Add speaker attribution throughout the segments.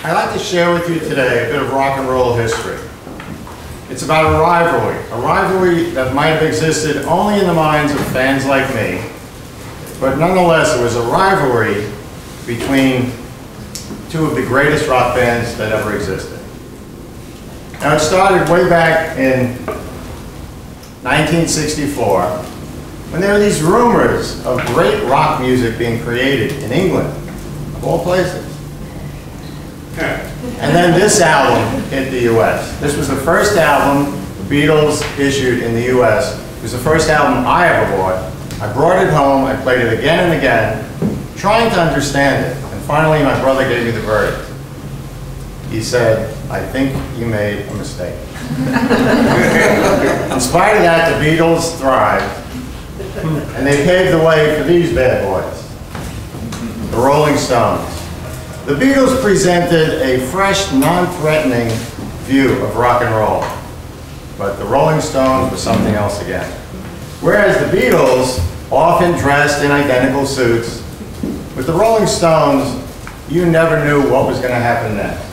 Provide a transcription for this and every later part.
Speaker 1: I'd like to share with you today a bit of rock and roll history. It's about a rivalry that might have existed only in the minds of fans like me, but nonetheless it was a rivalry between two of the greatest rock bands that ever existed. Now it started way back in 1964 when there were these rumors of great rock music being created in England, of all places. And then this album hit the US. This was the first album the Beatles issued in the US. It was the first album I ever bought. I brought it home, I played it again and again, trying to understand it. And finally my brother gave me the verdict. He said, "I think you made a mistake." In spite of that, the Beatles thrived, and they paved the way for these bad boys, the Rolling Stones. The Beatles presented a fresh, non-threatening view of rock and roll, but the Rolling Stones were something else again. Whereas the Beatles often dressed in identical suits, with the Rolling Stones, you never knew what was going to happen next.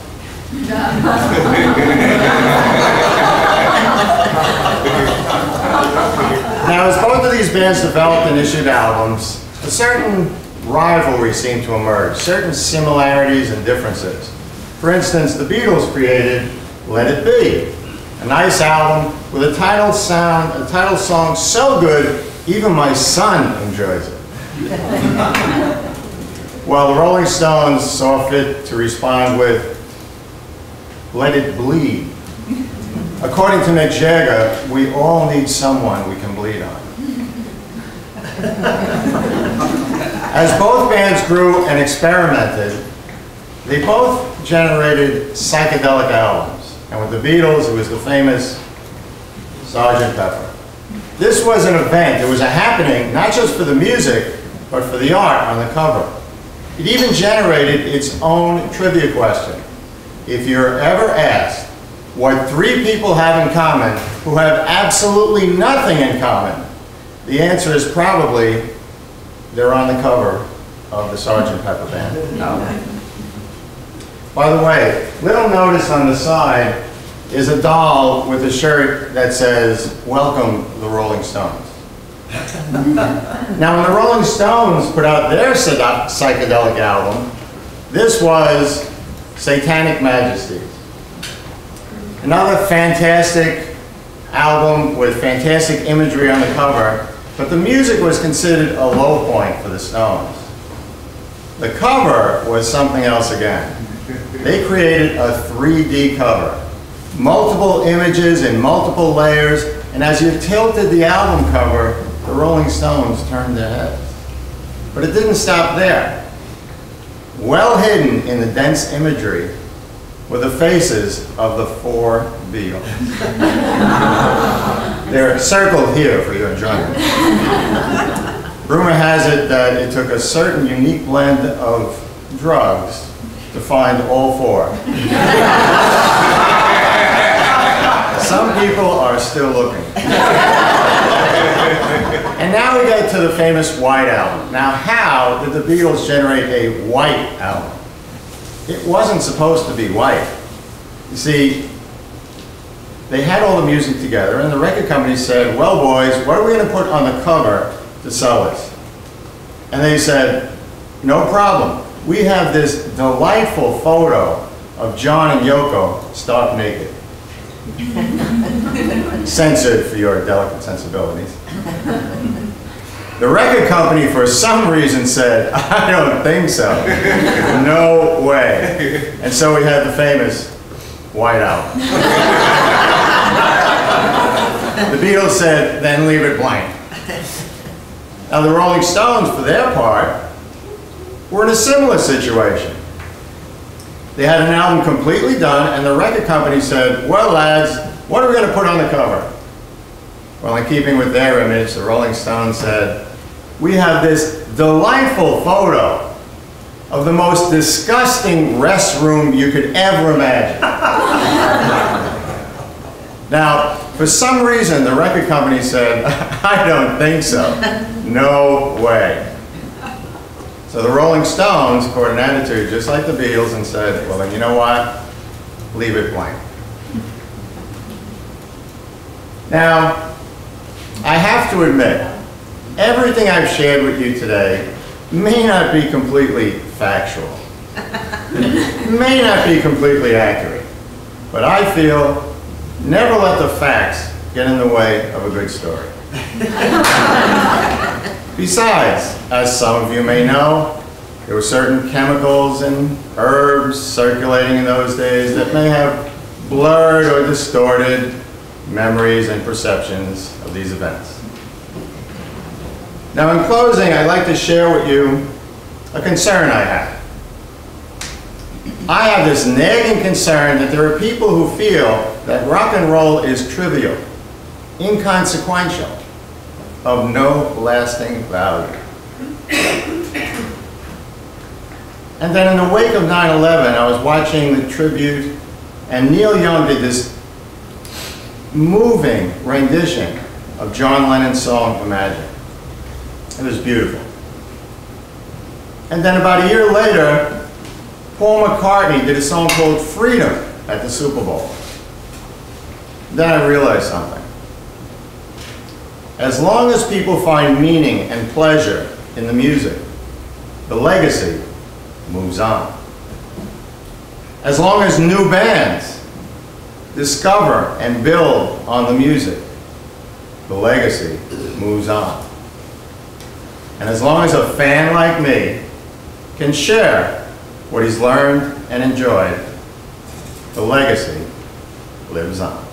Speaker 1: Now, as both of these bands developed and issued albums, a certain rivalry seemed to emerge, certain similarities and differences. For instance, the Beatles created Let It Be, a nice album with a title song so good, even my son enjoys it. While the Rolling Stones saw fit to respond with Let It Bleed. According to Mick Jagger, we all need someone we can bleed on. As both bands grew and experimented, they both generated psychedelic albums. And with the Beatles, it was the famous Sgt. Pepper. This was an event, it was a happening, not just for the music, but for the art on the cover. It even generated its own trivia question. If you're ever asked what three people have in common who have absolutely nothing in common, the answer is probably they're on the cover of the Sgt. Pepper Band album. By the way, little notice on the side is a doll with a shirt that says, "Welcome the Rolling Stones." Now, when the Rolling Stones put out their psychedelic album, this was Satanic Majesties. Another fantastic album with fantastic imagery on the cover, but the music was considered a low point for the Stones. The cover was something else again. They created a 3D cover, multiple images in multiple layers, and as you tilted the album cover, the Rolling Stones turned their heads. But it didn't stop there. Well hidden in the dense imagery were the faces of the four Beatles. They're circled here for your enjoyment. Rumor has it that it took a certain unique blend of drugs to find all four. Some people are still looking. And now we get to the famous White Album. Now, how did the Beatles generate a white album? It wasn't supposed to be white. You see, they had all the music together, and the record company said, "Well, boys, what are we going to put on the cover to sell this?" And they said, "No problem. We have this delightful photo of John and Yoko stark naked." Censored for your delicate sensibilities. The record company, for some reason, said, "I don't think so. No way." And so we had the famous White Album. The Beatles said, "Then leave it blank." Now the Rolling Stones, for their part, were in a similar situation. They had an album completely done, and the record company said, "Well, lads, what are we going to put on the cover?" Well, in keeping with their image, the Rolling Stones said, "We have this delightful photo of the most disgusting restroom you could ever imagine." Now, for some reason, the record company said, "I don't think so. No way." So the Rolling Stones caught an attitude just like the Beatles and said, well, then you know what? Leave it blank. Now, I have to admit, everything I've shared with you today may not be completely factual, may not be completely accurate, but I feel never let the facts get in the way of a good story. Besides, as some of you may know, there were certain chemicals and herbs circulating in those days that may have blurred or distorted memories and perceptions of these events. Now, in closing, I'd like to share with you a concern I have. I have this nagging concern that there are people who feel that rock and roll is trivial, inconsequential, of no lasting value. And then in the wake of 9/11, I was watching the tribute, and Neil Young did this moving rendition of John Lennon's song, Imagine. It was beautiful. And then about a year later, Paul McCartney did a song called Freedom at the Super Bowl. Then I realized something. As long as people find meaning and pleasure in the music, the legacy moves on. As long as new bands discover and build on the music, the legacy moves on. And as long as a fan like me can share what he's learned and enjoyed, the legacy lives on.